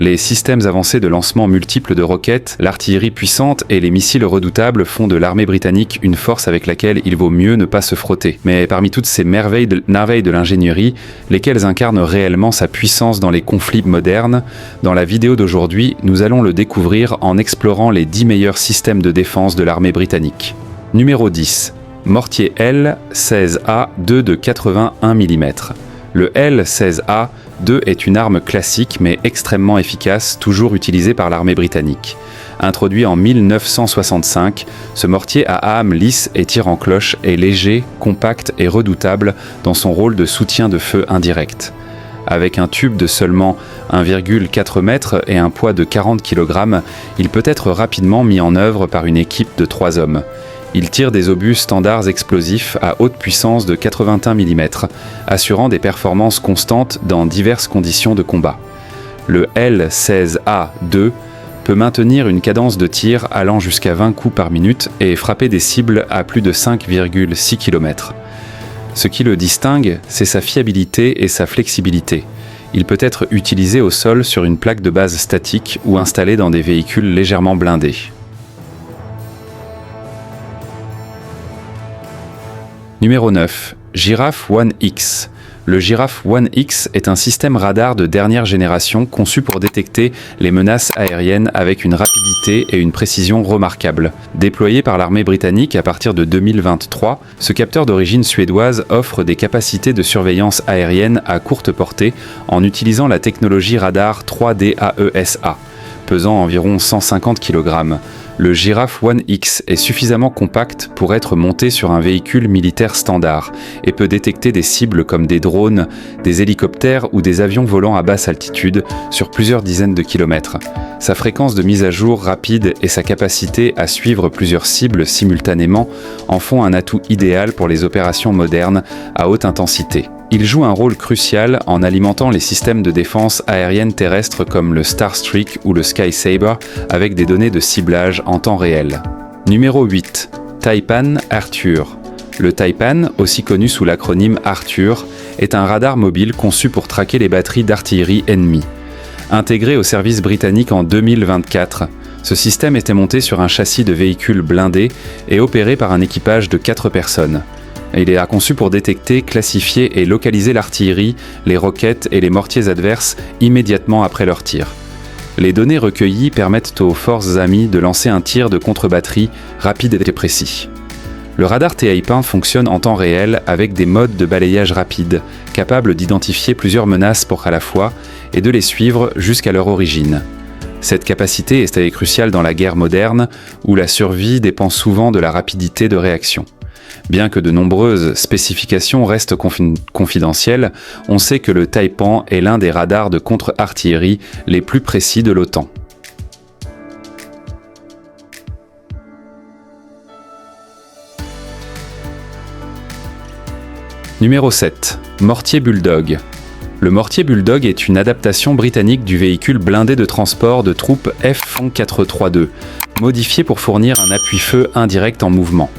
Les systèmes avancés de lancement multiples de roquettes, l'artillerie puissante et les missiles redoutables font de l'armée britannique une force avec laquelle il vaut mieux ne pas se frotter. Mais parmi toutes ces merveilles de l'ingénierie, lesquelles incarnent réellement sa puissance dans les conflits modernes, dans la vidéo d'aujourd'hui, nous allons le découvrir en explorant les 10 meilleurs systèmes de défense de l'armée britannique. Numéro 10. Mortier L-16A-2 de 81 mm. Le L-16A-2 est une arme classique mais extrêmement efficace, toujours utilisée par l'armée britannique. Introduit en 1965, ce mortier à âme lisse et tir en cloche est léger, compact et redoutable dans son rôle de soutien de feu indirect. Avec un tube de seulement 1,4 m et un poids de 40 kg, il peut être rapidement mis en œuvre par une équipe de 3 hommes. Il tire des obus standards explosifs à haute puissance de 81 mm, assurant des performances constantes dans diverses conditions de combat. Le L-16A-2 peut maintenir une cadence de tir allant jusqu'à 20 coups par minute et frapper des cibles à plus de 5,6 km. Ce qui le distingue, c'est sa fiabilité et sa flexibilité. Il peut être utilisé au sol sur une plaque de base statique ou installé dans des véhicules légèrement blindés. Numéro 9. Giraffe 1X. Le Giraffe 1X est un système radar de dernière génération conçu pour détecter les menaces aériennes avec une rapidité et une précision remarquables. Déployé par l'armée britannique à partir de 2023, ce capteur d'origine suédoise offre des capacités de surveillance aérienne à courte portée en utilisant la technologie radar 3D AESA, pesant environ 150 kg. Le Giraffe 1X est suffisamment compact pour être monté sur un véhicule militaire standard et peut détecter des cibles comme des drones, des hélicoptères ou des avions volant à basse altitude sur plusieurs dizaines de kilomètres. Sa fréquence de mise à jour rapide et sa capacité à suivre plusieurs cibles simultanément en font un atout idéal pour les opérations modernes à haute intensité. Il joue un rôle crucial en alimentant les systèmes de défense aérienne terrestre comme le Starstreak ou le Sky Sabre avec des données de ciblage en temps réel. Numéro 8. Taipan Arthur. Le Taipan, aussi connu sous l'acronyme Arthur, est un radar mobile conçu pour traquer les batteries d'artillerie ennemies. Intégré au service britannique en 2024, ce système était monté sur un châssis de véhicule blindé et opéré par un équipage de 4 personnes. Il est conçu pour détecter, classifier et localiser l'artillerie, les roquettes et les mortiers adverses immédiatement après leur tir. Les données recueillies permettent aux forces amies de lancer un tir de contre-batterie rapide et précis. Le radar Taipan fonctionne en temps réel avec des modes de balayage rapide, capables d'identifier plusieurs menaces à la fois et de les suivre jusqu'à leur origine. Cette capacité est cruciale dans la guerre moderne, où la survie dépend souvent de la rapidité de réaction. Bien que de nombreuses spécifications restent confidentielles, on sait que le Taipan est l'un des radars de contre-artillerie les plus précis de l'OTAN. Numéro 7. Mortier Bulldog. Le mortier Bulldog est une adaptation britannique du véhicule blindé de transport de troupes F-432, modifié pour fournir un appui-feu indirect en mouvement.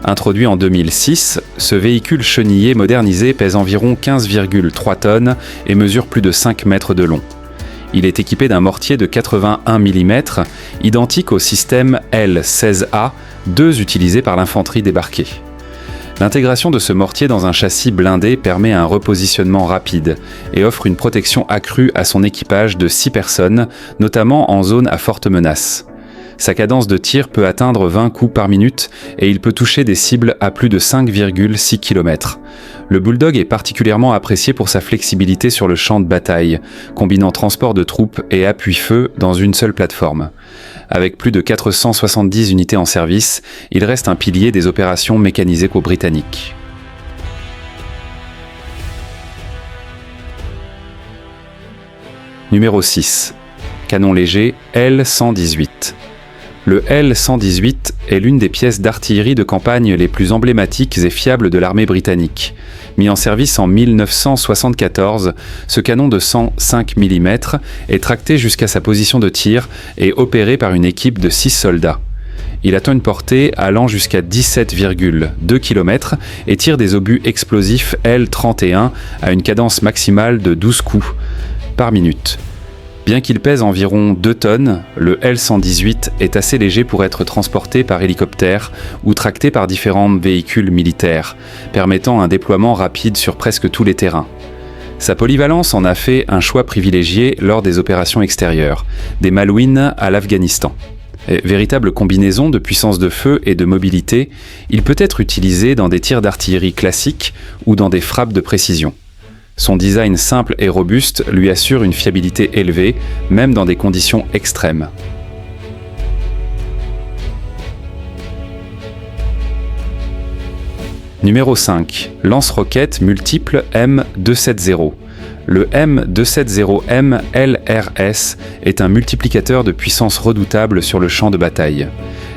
Introduit en 2006, ce véhicule chenillé modernisé pèse environ 15,3 tonnes et mesure plus de 5 mètres de long. Il est équipé d'un mortier de 81 mm, identique au système L-16A, 2 utilisé par l'infanterie débarquée. L'intégration de ce mortier dans un châssis blindé permet un repositionnement rapide et offre une protection accrue à son équipage de 6 personnes, notamment en zone à forte menace. Sa cadence de tir peut atteindre 20 coups par minute et il peut toucher des cibles à plus de 5,6 km. Le Bulldog est particulièrement apprécié pour sa flexibilité sur le champ de bataille, combinant transport de troupes et appui-feu dans une seule plateforme. Avec plus de 470 unités en service, il reste un pilier des opérations mécanisées britanniques. Numéro 6. Canon léger L-118. Le L-118 est l'une des pièces d'artillerie de campagne les plus emblématiques et fiables de l'armée britannique. Mis en service en 1974, ce canon de 105 mm est tracté jusqu'à sa position de tir et opéré par une équipe de 6 soldats. Il atteint une portée allant jusqu'à 17,2 km et tire des obus explosifs L-31 à une cadence maximale de 12 coups par minute. Bien qu'il pèse environ 2 tonnes, le L-118 est assez léger pour être transporté par hélicoptère ou tracté par différents véhicules militaires, permettant un déploiement rapide sur presque tous les terrains. Sa polyvalence en a fait un choix privilégié lors des opérations extérieures, des Malouines à l'Afghanistan. Véritable combinaison de puissance de feu et de mobilité, il peut être utilisé dans des tirs d'artillerie classiques ou dans des frappes de précision. Son design simple et robuste lui assure une fiabilité élevée, même dans des conditions extrêmes. Numéro 5. Lance-roquettes multiples M270. Le M270M LRS est un multiplicateur de puissance redoutable sur le champ de bataille.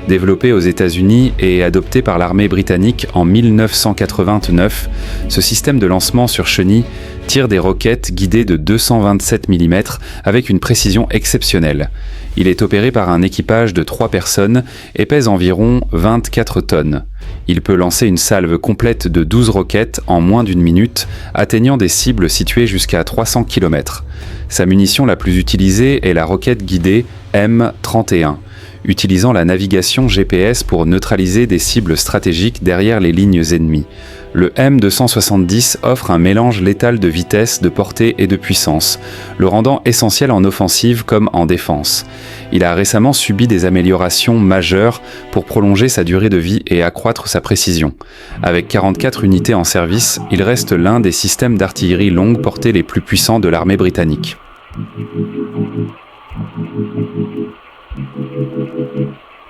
Développé aux États-Unis et adopté par l'armée britannique en 1989, ce système de lancement sur chenille tire des roquettes guidées de 227 mm avec une précision exceptionnelle. Il est opéré par un équipage de 3 personnes et pèse environ 24 tonnes. Il peut lancer une salve complète de 12 roquettes en moins d'une minute, atteignant des cibles situées jusqu'à 300 km. Sa munition la plus utilisée est la roquette guidée M31. Utilisant la navigation GPS pour neutraliser des cibles stratégiques derrière les lignes ennemies. Le M270 offre un mélange létal de vitesse, de portée et de puissance, le rendant essentiel en offensive comme en défense. Il a récemment subi des améliorations majeures pour prolonger sa durée de vie et accroître sa précision. Avec 44 unités en service, il reste l'un des systèmes d'artillerie longue portée les plus puissants de l'armée britannique.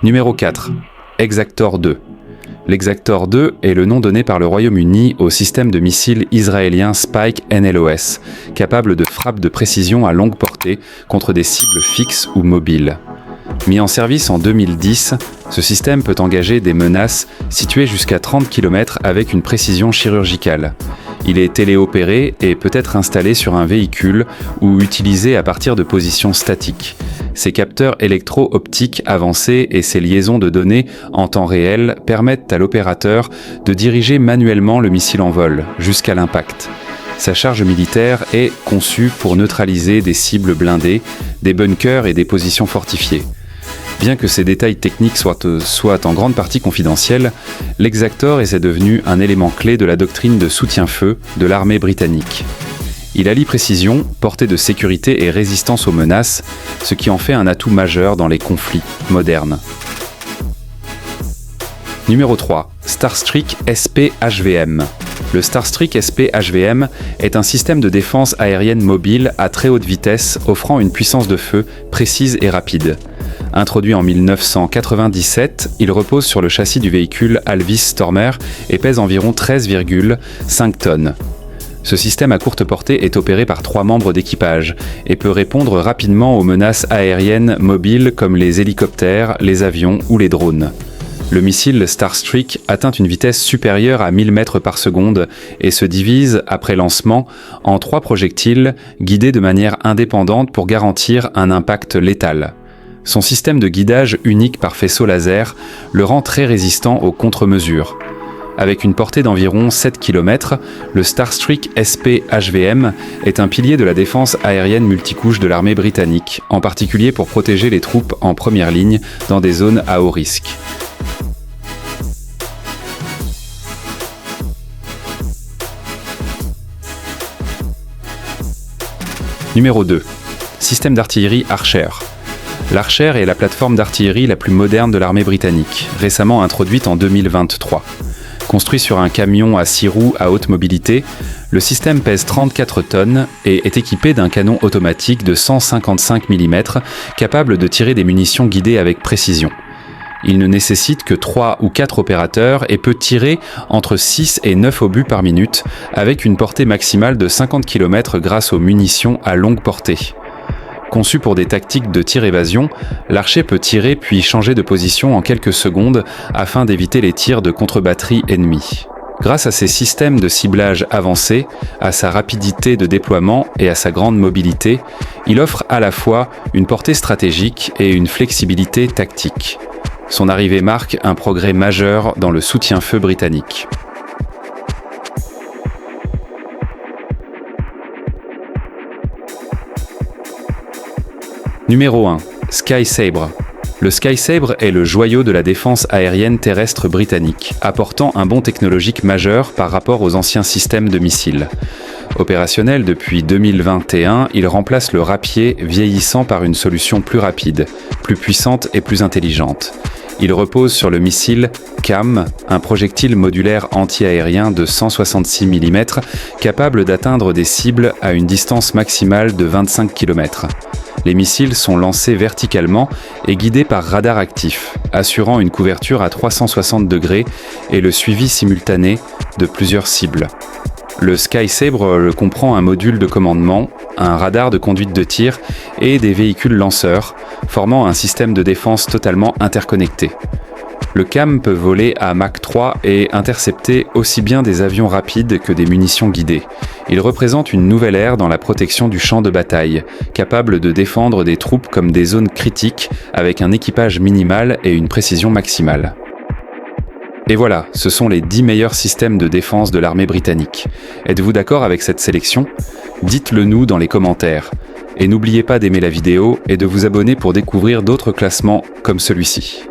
Numéro 4. Exactor 2. L'Exactor 2 est le nom donné par le Royaume-Uni au système de missiles israélien Spike NLOS, capable de frappes de précision à longue portée contre des cibles fixes ou mobiles. Mis en service en 2010, ce système peut engager des menaces situées jusqu'à 30 km avec une précision chirurgicale. Il est téléopéré et peut être installé sur un véhicule ou utilisé à partir de positions statiques. Ses capteurs électro-optiques avancés et ses liaisons de données en temps réel permettent à l'opérateur de diriger manuellement le missile en vol jusqu'à l'impact. Sa charge militaire est conçue pour neutraliser des cibles blindées, des bunkers et des positions fortifiées. Bien que ces détails techniques soient en grande partie confidentiels, l'Exactor est devenu un élément clé de la doctrine de soutien-feu de l'armée britannique. Il allie précision, portée de sécurité et résistance aux menaces, ce qui en fait un atout majeur dans les conflits modernes. Numéro 3. Starstreak SP-HVM. Le Starstreak SP-HVM est un système de défense aérienne mobile à très haute vitesse offrant une puissance de feu précise et rapide. Introduit en 1997, il repose sur le châssis du véhicule Alvis Stormer et pèse environ 13,5 tonnes. Ce système à courte portée est opéré par 3 membres d'équipage et peut répondre rapidement aux menaces aériennes mobiles comme les hélicoptères, les avions ou les drones. Le missile Starstreak atteint une vitesse supérieure à 1000 mètres par seconde et se divise, après lancement, en 3 projectiles guidés de manière indépendante pour garantir un impact létal. Son système de guidage unique par faisceau laser le rend très résistant aux contre-mesures. Avec une portée d'environ 7 km, le Starstreak SP-HVM est un pilier de la défense aérienne multicouche de l'armée britannique, en particulier pour protéger les troupes en première ligne dans des zones à haut risque. Numéro 2. Système d'artillerie Archer. L'Archer est la plateforme d'artillerie la plus moderne de l'armée britannique, récemment introduite en 2023. Construit sur un camion à 6 roues à haute mobilité, le système pèse 34 tonnes et est équipé d'un canon automatique de 155 mm capable de tirer des munitions guidées avec précision. Il ne nécessite que 3 ou 4 opérateurs et peut tirer entre 6 et 9 obus par minute avec une portée maximale de 50 km grâce aux munitions à longue portée. Conçu pour des tactiques de tir-évasion, l'archer peut tirer puis changer de position en quelques secondes afin d'éviter les tirs de contre-batterie ennemis. Grâce à ses systèmes de ciblage avancés, à sa rapidité de déploiement et à sa grande mobilité, il offre à la fois une portée stratégique et une flexibilité tactique. Son arrivée marque un progrès majeur dans le soutien-feu britannique. Numéro 1. Sky Sabre. Le Sky Sabre est le joyau de la défense aérienne terrestre britannique, apportant un bond technologique majeur par rapport aux anciens systèmes de missiles. Opérationnel depuis 2021, il remplace le Rapier vieillissant par une solution plus rapide, plus puissante et plus intelligente. Il repose sur le missile CAM, un projectile modulaire anti-aérien de 166 mm capable d'atteindre des cibles à une distance maximale de 25 km. Les missiles sont lancés verticalement et guidés par radar actif, assurant une couverture à 360 degrés et le suivi simultané de plusieurs cibles. Le Sky Sabre comprend un module de commandement, un radar de conduite de tir et des véhicules lanceurs, formant un système de défense totalement interconnecté. Le CAM peut voler à Mach 3 et intercepter aussi bien des avions rapides que des munitions guidées. Il représente une nouvelle ère dans la protection du champ de bataille, capable de défendre des troupes comme des zones critiques avec un équipage minimal et une précision maximale. Et voilà, ce sont les 10 meilleurs systèmes de défense de l'armée britannique. Êtes-vous d'accord avec cette sélection ? Dites-le nous dans les commentaires. Et n'oubliez pas d'aimer la vidéo et de vous abonner pour découvrir d'autres classements comme celui-ci.